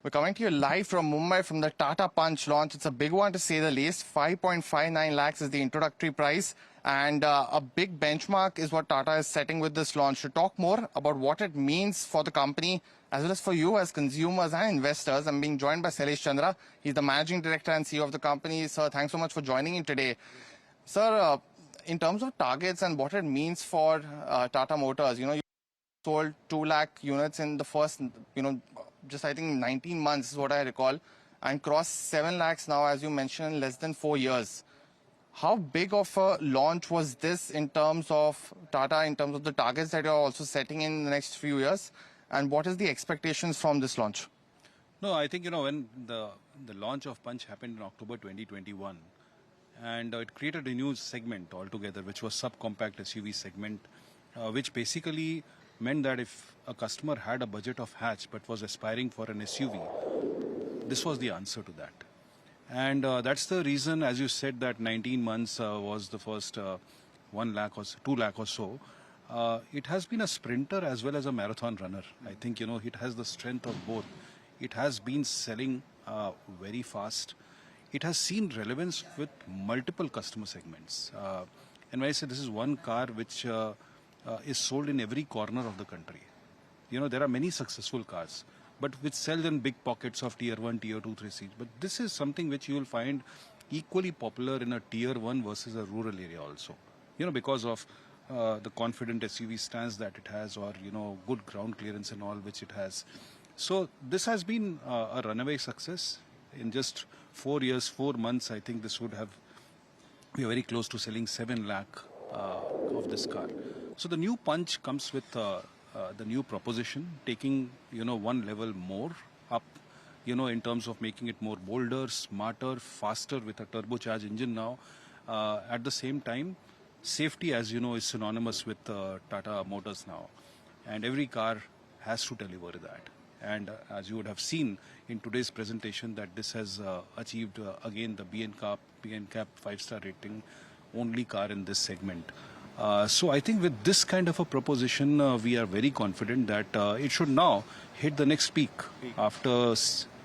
We're coming to you live from Mumbai from the Tata Punch launch. It's a big one to say the least. 5.59 lakhs is the introductory price. And a big benchmark is what Tata is setting with this launch. To talk more about what it means for the company, as well as for you as consumers and investors, I'm being joined by Shailesh Chandra. He's the Managing Director and CEO of the company. Sir, thanks so much for joining in today. Sir, in terms of targets and what it means for Tata Motors, you sold 2 lakh units in the first, just I think 19 months is what I recall, and crossed 7 lakhs now, as you mentioned, in less than 4 years. How big of a launch was this in terms of Tata, in terms of the targets that you're also setting in the next few years? And what is the expectations from this launch? No, I think, when the launch of Punch happened in October 2021, and it created a new segment altogether, which was subcompact SUV segment, which basically meant that if a customer had a budget of hatch but was aspiring for an SUV, this was the answer to that. And that's the reason, as you said, that 19 months was the first 1 lakh or 2 lakh or so. It has been a sprinter as well as a marathon runner. I think, it has the strength of both. It has been selling very fast. It has seen relevance with multiple customer segments. And when I say this is one car which is sold in every corner of the country. There are many successful cars, but which sell in big pockets of tier 1, tier 2, 3 cities. But this is something which you will find equally popular in a tier 1 versus a rural area also. Because of the confident SUV stance that it has, or, good ground clearance and all which it has. So this has been a runaway success. In just 4 years, 4 months, I think this would have, we are very close to selling 7 lakh of this car. So the new Punch comes with the new proposition, taking, one level more up, in terms of making it more bolder, smarter, faster with a turbocharged engine now. At the same time, safety, as you know, is synonymous with Tata Motors now. And every car has to deliver that. And as you would have seen in today's presentation, that this has achieved, again, the BNCAP 5-star rating, only car in this segment. So I think with this kind of a proposition, we are very confident that it should now hit the next peak after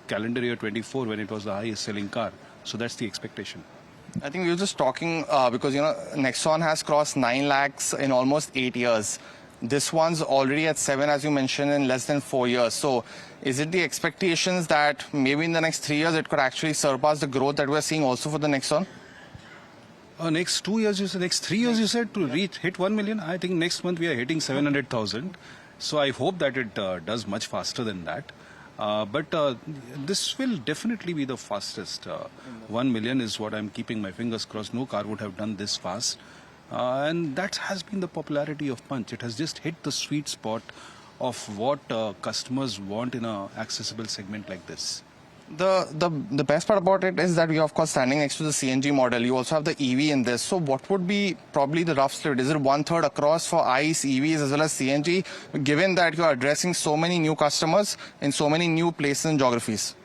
calendar year 24, when it was the highest selling car. So that's the expectation. I think we were just talking because, Nexon has crossed 9 lakhs in almost 8 years. This one's already at 7, as you mentioned, in less than 4 years. So is it the expectations that maybe in the next 3 years it could actually surpass the growth that we're seeing also for the Nexon? Next 2 years, you said, next 3 years, you said, to hit 1 million. I think next month we are hitting 700,000. So I hope that it does much faster than that. But this will definitely be the fastest. 1 million is what I'm keeping my fingers crossed. No car would have done this fast. And that has been the popularity of Punch. It has just hit the sweet spot of what customers want in an accessible segment like this. The best part about it is that we are, of course, standing next to the CNG model. You also have the EV in this. So what would be probably the rough split? Is it 1/3 across for ICE, EVs as well as CNG, given that you are addressing so many new customers in so many new places and geographies?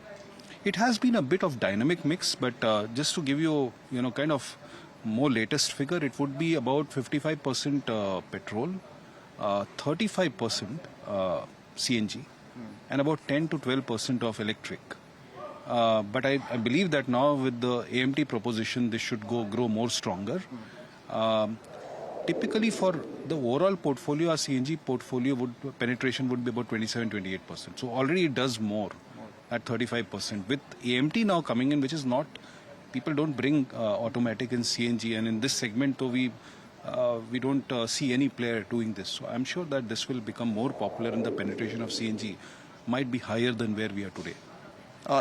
It has been a bit of dynamic mix, but just to give you, kind of more latest figure, it would be about 55% petrol, 35% CNG, and about 10 to 12% of electric. But I believe that now with the AMT proposition, this should grow more stronger. Typically for the overall portfolio, our CNG portfolio penetration would be about 27-28%. So already it does more at 35%. With AMT now coming in, which is not, people don't bring automatic in CNG, and in this segment, though we don't see any player doing this. So I'm sure that this will become more popular, and the penetration of CNG might be higher than where we are today.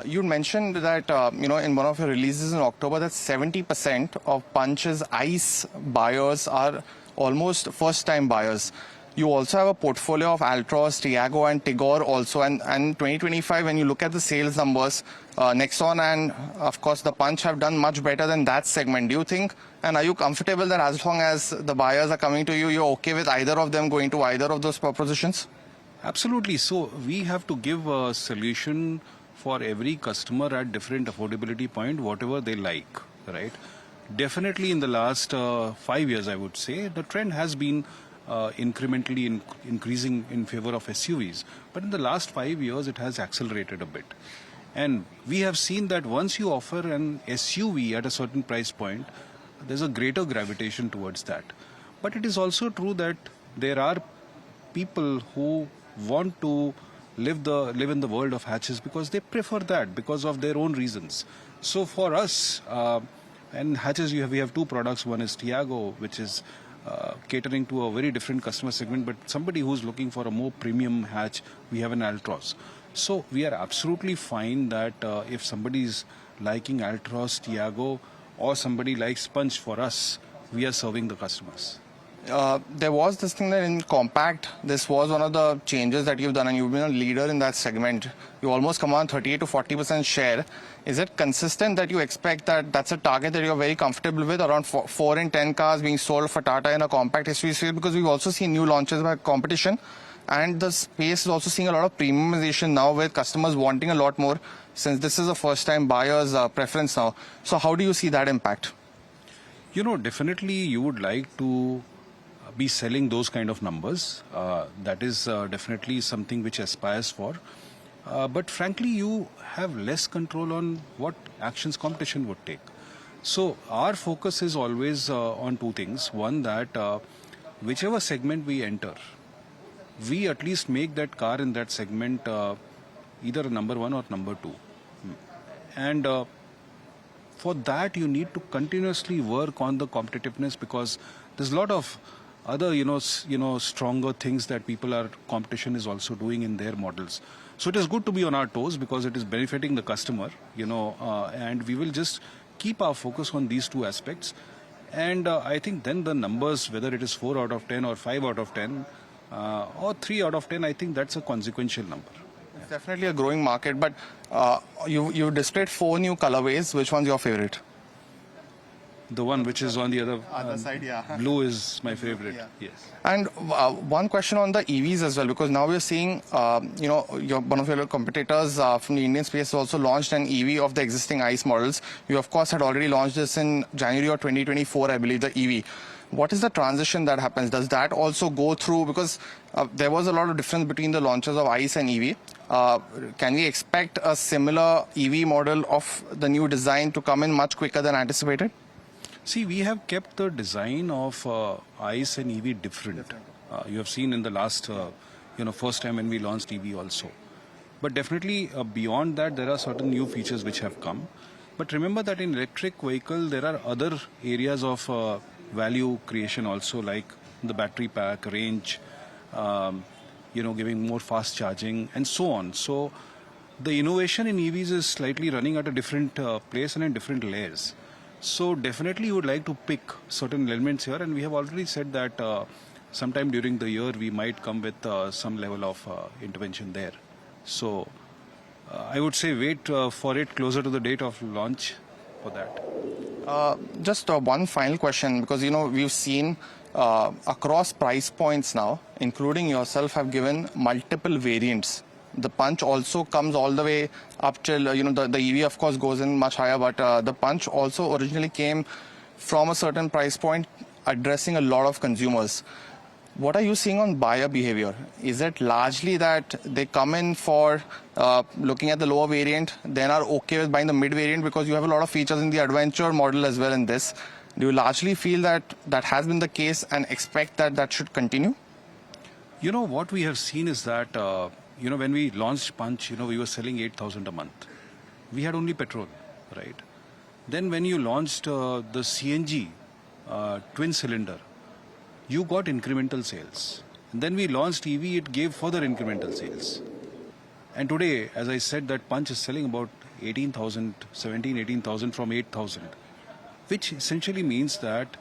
You mentioned that, in one of your releases in October, that 70% of Punch's ICE buyers are almost first-time buyers. You also have a portfolio of Altroz, Tiago and Tigor also. And 2025, when you look at the sales numbers, Nexon and, of course, the Punch have done much better than that segment. Do you think, and are you comfortable that as long as the buyers are coming to you, you're okay with either of them going to either of those propositions? Absolutely. So we have to give a solution for every customer at different affordability point, whatever they like, right? Definitely in the last 5 years, I would say, the trend has been incrementally increasing in favor of SUVs. But in the last 5 years, it has accelerated a bit. And we have seen that once you offer an SUV at a certain price point, there's a greater gravitation towards that. But it is also true that there are people who want to live in the world of hatches because they prefer that because of their own reasons. So for us, and hatches, we have two products. One is Tiago, which is catering to a very different customer segment, but somebody who's looking for a more premium hatch, we have an Altroz. So we are absolutely fine that if somebody is liking Altroz, Tiago, or somebody likes Punch, for us, we are serving the customers. There was this thing that in compact, this was one of the changes that you've done, and you've been a leader in that segment. You almost command 38 to 40% share. Is it consistent that you expect that that's a target that you're very comfortable with, around 4 in 10 cars being sold for Tata in a compact SUV space? Because we've also seen new launches by competition, and the space is also seeing a lot of premiumization now with customers wanting a lot more, since this is a first-time buyer's preference now. So how do you see that impact? Definitely you would like to be selling those kind of numbers. That is definitely something which aspires for. But frankly, you have less control on what actions competition would take. So our focus is always on two things. One, that whichever segment we enter, we at least make that car in that segment either a number one or number two. And for that, you need to continuously work on the competitiveness, because there's a lot of other, stronger things that competition is also doing in their models. So it is good to be on our toes because it is benefiting the customer, and we will just keep our focus on these two aspects. And I think then the numbers, whether it is 4 out of 10 or 5 out of 10 or 3 out of 10, I think that's a consequential number. It's definitely a growing market, but you displayed 4 new colorways. Which one's your favorite? The one which is on the other side, yeah. Blue is my favorite. Yeah. Yes. And one question on the EVs as well, because now we're seeing, one of your competitors from the Indian space also launched an EV of the existing ICE models. You, of course, had already launched this in January of 2024, I believe, the EV. What is the transition that happens? Does that also go through? Because there was a lot of difference between the launches of ICE and EV. Can we expect a similar EV model of the new design to come in much quicker than anticipated? See, we have kept the design of ICE and EV different. You have seen in the last, first time when we launched EV also. But definitely beyond that, there are certain new features which have come. But remember that in electric vehicle, there are other areas of value creation also, like the battery pack, range, giving more fast charging and so on. So the innovation in EVs is slightly running at a different place and in different layers. So definitely you would like to pick certain elements here, and we have already said that sometime during the year we might come with some level of intervention there. So I would say wait for it closer to the date of launch for that. Just one final question, because we've seen across price points now, including yourself, have given multiple variants. The Punch also comes all the way up till, the EV of course goes in much higher, but the Punch also originally came from a certain price point, addressing a lot of consumers. What are you seeing on buyer behavior? Is it largely that they come in for looking at the lower variant, then are okay with buying the mid variant because you have a lot of features in the adventure model as well in this? Do you largely feel that that has been the case and expect that that should continue? What we have seen is that when we launched Punch, we were selling 8,000 a month. We had only petrol, right? Then when you launched the CNG twin cylinder, you got incremental sales. And then we launched EV, it gave further incremental sales. And today, as I said, that Punch is selling about 18,000 from 8,000, which essentially means that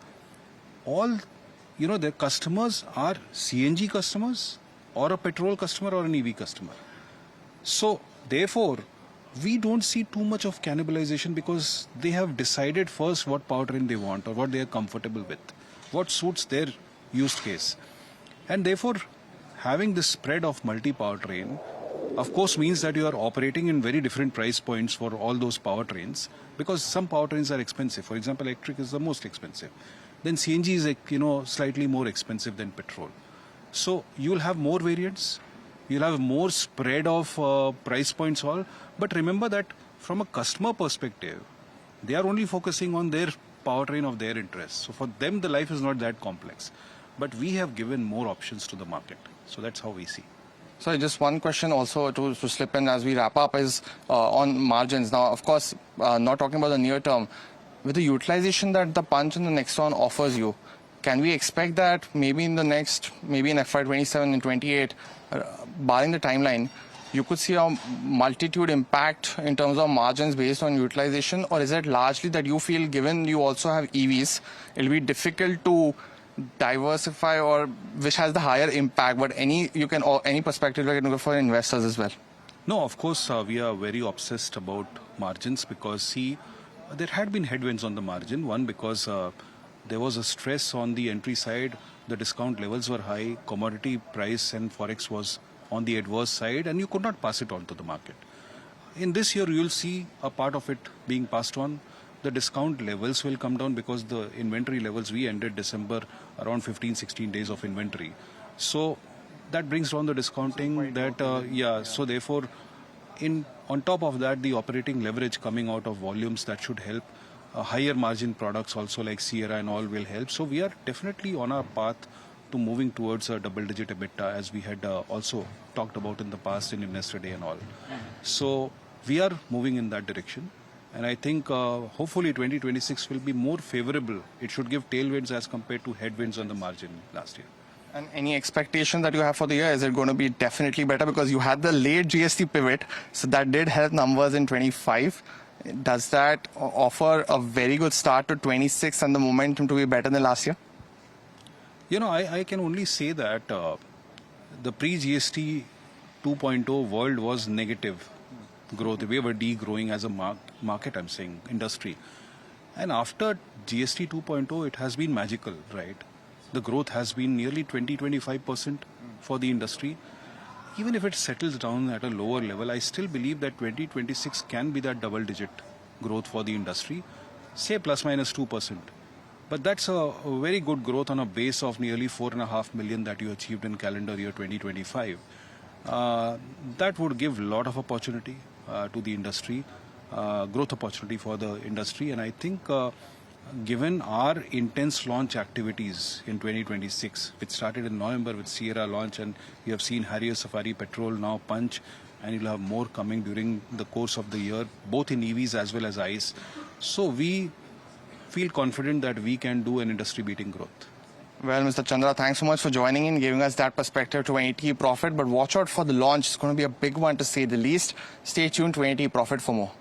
all, their customers are CNG customers, or a petrol customer or an EV customer. So therefore, we don't see too much of cannibalization because they have decided first what powertrain they want or what they are comfortable with, what suits their use case. And therefore, having this spread of multi-powertrain, of course, means that you are operating in very different price points for all those powertrains, because some powertrains are expensive. For example, electric is the most expensive. then CNG is slightly more expensive than petrol. So you'll have more variants, you'll have more spread of price points all. But remember that from a customer perspective, they are only focusing on their powertrain of their interest. So for them, the life is not that complex. But we have given more options to the market. So that's how we see. So just one question also to slip in as we wrap up is on margins. Now, of course, not talking about the near term, with the utilization that the Punch and the Nexon offers you, can we expect that maybe in FY27 and 28, barring the timeline, you could see a multitude impact in terms of margins based on utilization? Or is it largely that you feel, given you also have EVs, it'll be difficult to diversify, or which has the higher impact? But any perspective you can go for investors as well? No, of course, we are very obsessed about margins because, see, there had been headwinds on the margin. One, because there was a stress on the entry side. The discount levels were high. Commodity price and forex was on the adverse side, and you could not pass it on to the market. In this year, you'll see a part of it being passed on. The discount levels will come down because the inventory levels, we ended December around 15-16 days of inventory. So that brings down the discounting. So therefore, on top of that, the operating leverage coming out of volumes, that should help. Higher margin products also like Sierra and all will help. So we are definitely on our path to moving towards a double-digit EBITDA, as we had also talked about in the past in Investor Day and all. So we are moving in that direction. And I think hopefully 2026 will be more favorable. It should give tailwinds as compared to headwinds on the margin last year. And any expectation that you have for the year? Is it going to be definitely better? Because you had the late GST pivot, so that did help numbers in 25. Does that offer a very good start to 26 and the momentum to be better than last year? I can only say that the pre-GST 2.0 world was negative growth. We were degrowing as a market, I'm saying, industry. And after GST 2.0, it has been magical, right? The growth has been nearly 20-25% for the industry. Even if it settles down at a lower level, I still believe that 2026 can be that double-digit growth for the industry, say plus minus 2%. But that's a very good growth on a base of nearly 4.5 million that you achieved in calendar year 2025. That would give a lot of opportunity to the industry, growth opportunity for the industry. And I think given our intense launch activities in 2026, which started in November with Sierra launch, and you have seen Harrier Safari Petrol, now Punch, and you'll have more coming during the course of the year, both in EVs as well as ICE. So we feel confident that we can do an industry-beating growth. Well, Mr. Chandra, thanks so much for joining in, giving us that perspective to NDTV Profit. But watch out for the launch. It's going to be a big one, to say the least. Stay tuned to NDTV Profit for more.